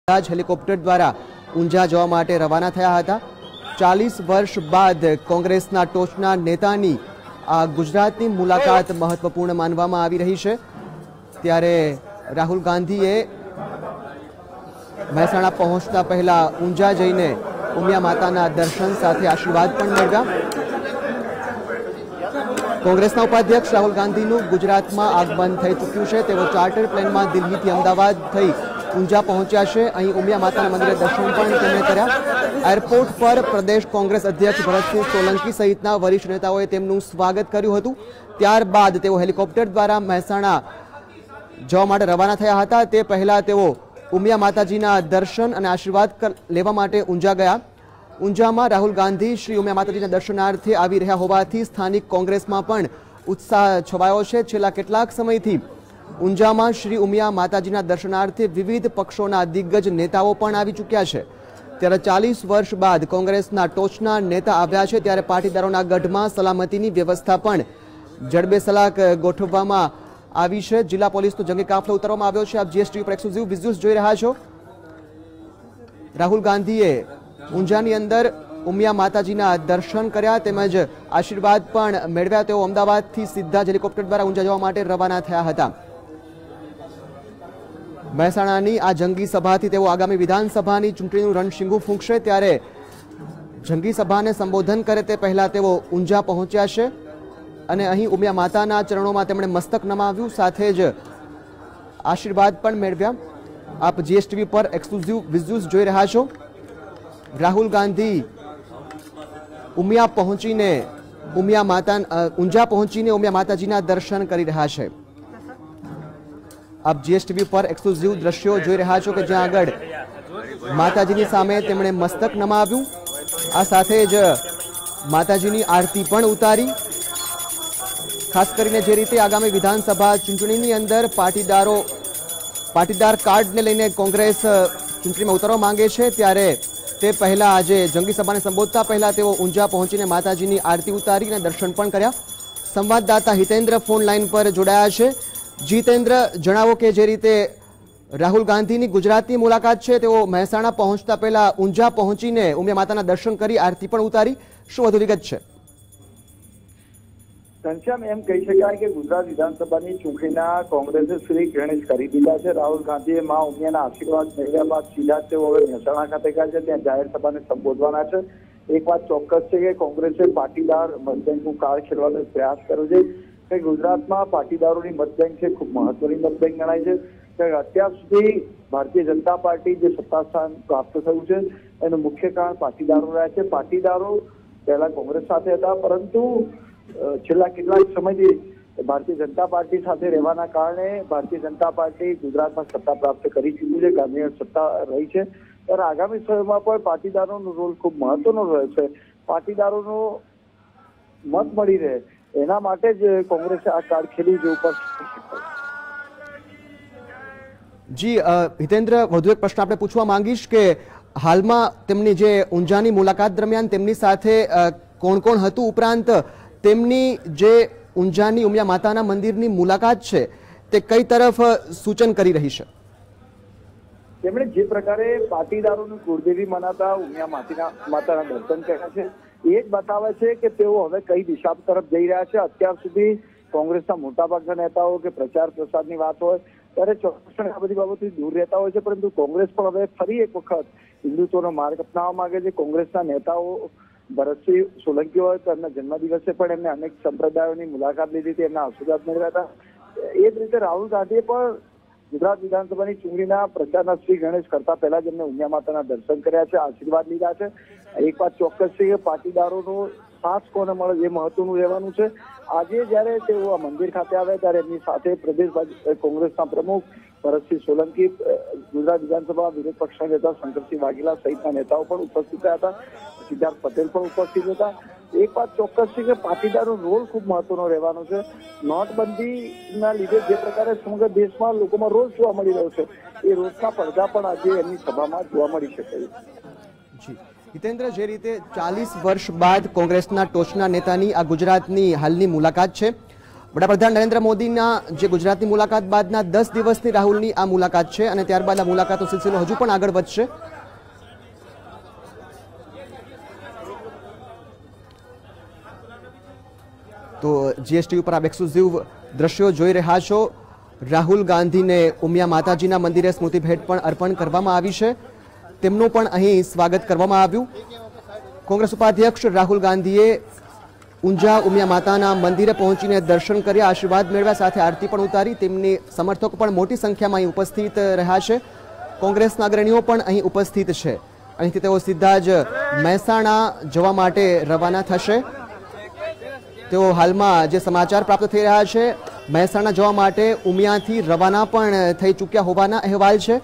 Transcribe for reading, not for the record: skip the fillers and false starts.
જ હેલિકોપ્ટર દ્વારા ઊંઝા જવા માટે રવાના થયા હતા। 40 વર્ષ બાદ કોંગ્રેસના ટોચના નેતાની આ ગુજરાતની મુલાકાત મહત્વપૂર્ણ માનવામાં આવી રહી છે। ત્યારે રાહુલ ગાંધીએ મહેસાણા પહોંચતા પહેલા ઊંઝા જઈને ઉમિયા માતાના દર્શન સાથે આશીર્વાદ પણ મેળવ્યા। કોંગ્રેસના ઉપાધ્યક્ષ રાહુલ ગાંધીનું ગુજરાતમાં આગમન થઈ ચૂક્યું છે। તેઓ ચાર્ટર પ્લેનમાં દિલ્હીથી અમદાવાદ થઈ ઊંઝા પહોંચ્યા છે। અહીં ઉમિયા માતાના મંદિરે દર્શન પણ તેમણે કર્યા। એરપોર્ટ પર પ્રદેશ કોંગ્રેસ અધ્યક્ષ ભરતસિંહ સોલંકી સહિતના વરિષ્ઠ નેતાઓએ તેમનું સ્વાગત કર્યું હતું। ત્યારબાદ તેઓ હેલિકોપ્ટર દ્વારા મહેસાણા જવા માટે રવાના થયા હતા। તે પહેલા તેઓ ઉમિયા માતાજીના દર્શન અને આશીર્વાદ લેવા માટે ઊંઝા ગયા। ઊંઝામાં રાહુલ ગાંધી શ્રી ઉમિયા માતાજીના દર્શનાર્થે આવી રહ્યા હોવાથી સ્થાનિક કોંગ્રેસમાં પણ ઉત્સાહ છવાયો છે। છેલ્લા કેટલાક સમયથી ઊંઝામાં શ્રી ઉમિયા માતાજીના દર્શનાર્થે વિવિધ પક્ષોના દિગ્ગજ નેતાઓ પણ આવી ચૂક્યા છે। ત્યારે 40 વર્ષ બાદ કોંગ્રેસના ટોચના નેતા આવ્યા છે। ત્યારે પાટીદારોના ગઢમાં સલામતીની વ્યવસ્થા પણ જડબેસલાક ગોઠવવામાં આવી છે। જિલ્લા પોલીસનો જંગી કાફલો ઉતારવામાં આવ્યો છે। આપ જીએસટીવી પર એક્સક્લુઝિવ વિઝ્યુઅલ્સ જોઈ રહ્યા છો। રાહુલ ગાંધીએ ઊંઝાની અંદર ઉમિયા માતાજીના દર્શન કર્યા તેમજ આશીર્વાદ પણ મેળવ્યા। તેઓ અમદાવાદથી સીધા જ હેલિકોપ્ટર દ્વારા ઊંઝા જવા માટે રવાના થયા હતા। મહેસાણાની આ જંગી સભાથી તેઓ આગામી વિધાનસભાની ચૂંટણીનું રણશીંગુ ફૂંકશે। ત્યારે જંગી સભાને સંબોધન કરે તે પહેલા તેઓ ઊંઝા પહોંચ્યા છે અને અહીં ઉમિયા માતાના ચરણોમાં તેમણે મસ્તક નમાવ્યું, સાથે જ આશીર્વાદ પણ મેળવ્યા। આપ જીએસટીવી પર એક્સક્લુઝિવ વિઝ્યુઅલ્સ જોઈ રહ્યા છો। રાહુલ ગાંધી ઊંઝા પહોંચીને ઉમિયા માતાજીના દર્શન કરી રહ્યા છે। આપ જીએસટીવી પર એક્સક્લુઝિવ દ્રશ્યો જોઈ રહ્યા છો કે જ્યાં આગળ માતાજીની સામે તેમણે મસ્તક નમાવ્યું। આ સાથે જ માતાજીની આરતી પણ ઉતારી। ખાસ કરીને જે રીતે આગામી વિધાનસભા ચૂંટણીની અંદર પાટીદાર કાર્ડને લઈને કોંગ્રેસ ચૂંટણીમાં ઉતરવા માંગે છે, ત્યારે તે પહેલા આજે જંગી સભાને સંબોધતા પહેલા તેઓ ઊંઝા પહોંચીને માતાજીની આરતી ઉતારી અને દર્શન પણ કર્યા। સંવાદદાતા હિતેન્દ્ર ફોન લાઈન પર જોડાયા છે। જીતેન્દ્ર, જણાવો કે જે રીતે રાહુલ ગાંધીની ગુજરાતની મુલાકાત છે, તેઓ મહેસાણા પહોંચતા પહેલા ઊંઝા પહોંચીને ઉમિયા માતાના દર્શન કરી આરતી પણ ઉતારી, શું વધુ વિગત છે? ઘનશ્યામ, એમ કહી શકાય કે ગુજરાત વિધાનસભાની ચૂંટણીના કોંગ્રેસે શ્રી ગણેશ કરી દીધા છે। રાહુલ ગાંધીએ માં ઉમિયાના આશીર્વાદ મેળવ્યા બાદ સીધા તેઓ હવે મહેસાણા ખાતે ગયા છે, ત્યાં જાહેર સભાને સંબોધવાના છે। એક વાત ચોક્કસ છે કે કોંગ્રેસે પાટીદાર મતબેંકનું કાર્ડ ખેલવાનો પ્રયાસ કર્યો છે કે ગુજરાતમાં પાટીદારોની મતબેંક છે, ખૂબ મહત્વની મતબેંક ગણાય છે। અત્યાર સુધી ભારતીય જનતા પાર્ટી જે સત્તા સ્થાન પ્રાપ્ત થયું છે એનું મુખ્ય કારણ પાટીદારો રહ્યા છે। પાટીદારો પહેલા કોંગ્રેસ સાથે હતા, પરંતુ છેલ્લા કેટલાક સમયથી ભારતીય જનતા પાર્ટી સાથે રહેવાના કારણે ભારતીય જનતા પાર્ટી ગુજરાતમાં સત્તા પ્રાપ્ત કરી ચૂકી છે, ગાંધીનગર સત્તા રહી છે। ત્યારે આગામી સમયમાં પણ પાટીદારોનો રોલ ખૂબ મહત્વનો રહેશે। પાટીદારોનો મત મળી રહે એના માટે જ કોંગ્રેસે આ કાર્ડ ખેલ્યું છે ઉપર। જી હિતેન્દ્ર, વધુ એક પ્રશ્ન આપણે પૂછવા માંગીશ કે હાલમાં તેમની જે ઊંઝાની મુલાકાત દરમિયાન તેમની સાથે કોણ કોણ હતું, ઉપરાંત તેમની જે ઊંઝાની ઉમિયા માતાના મંદિરની મુલાકાત છે તે કઈ તરફ સૂચન કરી રહી છે? તેમણે જે પ્રકારે પાટીદારોનું કુળદેવી મનાતા ઉમિયા માતાના દર્શન કર્યા છે એ જ બતાવે છે કે તેઓ હવે કઈ દિશા તરફ જઈ રહ્યા છે। અત્યાર સુધી કોંગ્રેસના મોટાભાગના નેતાઓ કે પ્રચાર પ્રસારની વાત હોય ત્યારે ચોક્કસપણે આ બધી બાબતથી દૂર રહેતા હોય છે, પરંતુ કોંગ્રેસ પણ હવે ફરી એક વખત હિન્દુત્વનો માર્ગ અપનાવવા માંગે છે। કોંગ્રેસના નેતાઓ ભરતસિંહ સોલંકી હોય તો એમના જન્મદિવસે પણ એમને અનેક સંપ્રદાયોની મુલાકાત લીધી હતી, એમના આશીર્વાદ મેળવ્યા હતા। એ જ રીતે રાહુલ ગાંધીએ પણ ગુજરાત વિધાનસભાની ચૂંટણીના પ્રચારના શ્રી ગણેશ કરતા પહેલા જ એમને ઉમિયા માતાના દર્શન કર્યા છે, આશીર્વાદ લીધા છે। એક વાત ચોક્કસ છે કે પાટીદારોનો સાથ કોને મળે એ મહત્વનું રહેવાનું છે। આજે જયારે તેઓ આ મંદિર ખાતે આવ્યા ત્યારે એમની સાથે પ્રદેશ કોંગ્રેસના પ્રમુખ ભરતસિંહ સોલંકી, ગુજરાત વિધાનસભા વિરોધ પક્ષના નેતા શંકરસિંહ વાઘેલા સહિતના નેતાઓ પણ ઉપસ્થિત રહ્યા હતા, સિદ્ધાર્થ પટેલ પણ ઉપસ્થિત હતા। એક વાત ચોક્કસ છે કે પાટીદારનો રોલ ખૂબ મહત્વનો રહેવાનો છે। નોટબંધીના લીધે જે પ્રકારે સમગ્ર દેશમાં લોકોમાં રોષ જોવા મળી રહ્યો છે એ રોષના પડદા પણ આજે એમની સભામાં જોવા મળી શકે છે। હિતેન્દ્ર, જે રીતે 40 વર્ષ બાદ કોંગ્રેસના ટોચના નેતાની આ ગુજરાતની હાલની મુલાકાત છે, વડાપ્રધાન નરેન્દ્ર મોદીના જે ગુજરાતની મુલાકાત બાદના 10 દિવસની રાહુલની આ મુલાકાત છે અને ત્યારબાદ આ મુલાકાતનો સિલસિલો હજુ પણ આગળ વધશે. તો જીએસટી ઉપર આપ એક્સક્લુઝિવ દ્રશ્યો જોઈ રહ્યા છો. રાહુલ ગાંધીને ઉમિયા માતાજીના મંદિરે સ્મૃતિ ભેટ પણ અર્પણ કરવામાં આવી છે. તેમનું પણ અહીં સ્વાગત કરવામાં આવ્યું. કોંગ્રેસ ઉપાધ્યક્ષ રાહુલ ગાંધીએ ઊંઝા ઉમિયા માતાના મંદિરે પહોંચીને દર્શન કર્યા, આશીર્વાદ મેળવ્યા, સાથે આરતી પણ ઉતારી. તેમની સમર્થકો પણ મોટી સંખ્યામાં અહીં ઉપસ્થિત રહ્યા છે. કોંગ્રેસના અગ્રણીઓ પણ અહીં ઉપસ્થિત છે. અહીંથી તેઓ સીધા જ મહેસાણા જવા માટે રવાના થશે. તેઓ હાલમાં જે સમાચાર પ્રાપ્ત થઈ રહ્યા છે, મહેસાણા જવા માટે ઉમિયાથી રવાના પણ થઈ ચૂક્યા હોવાના અહેવાલ છે.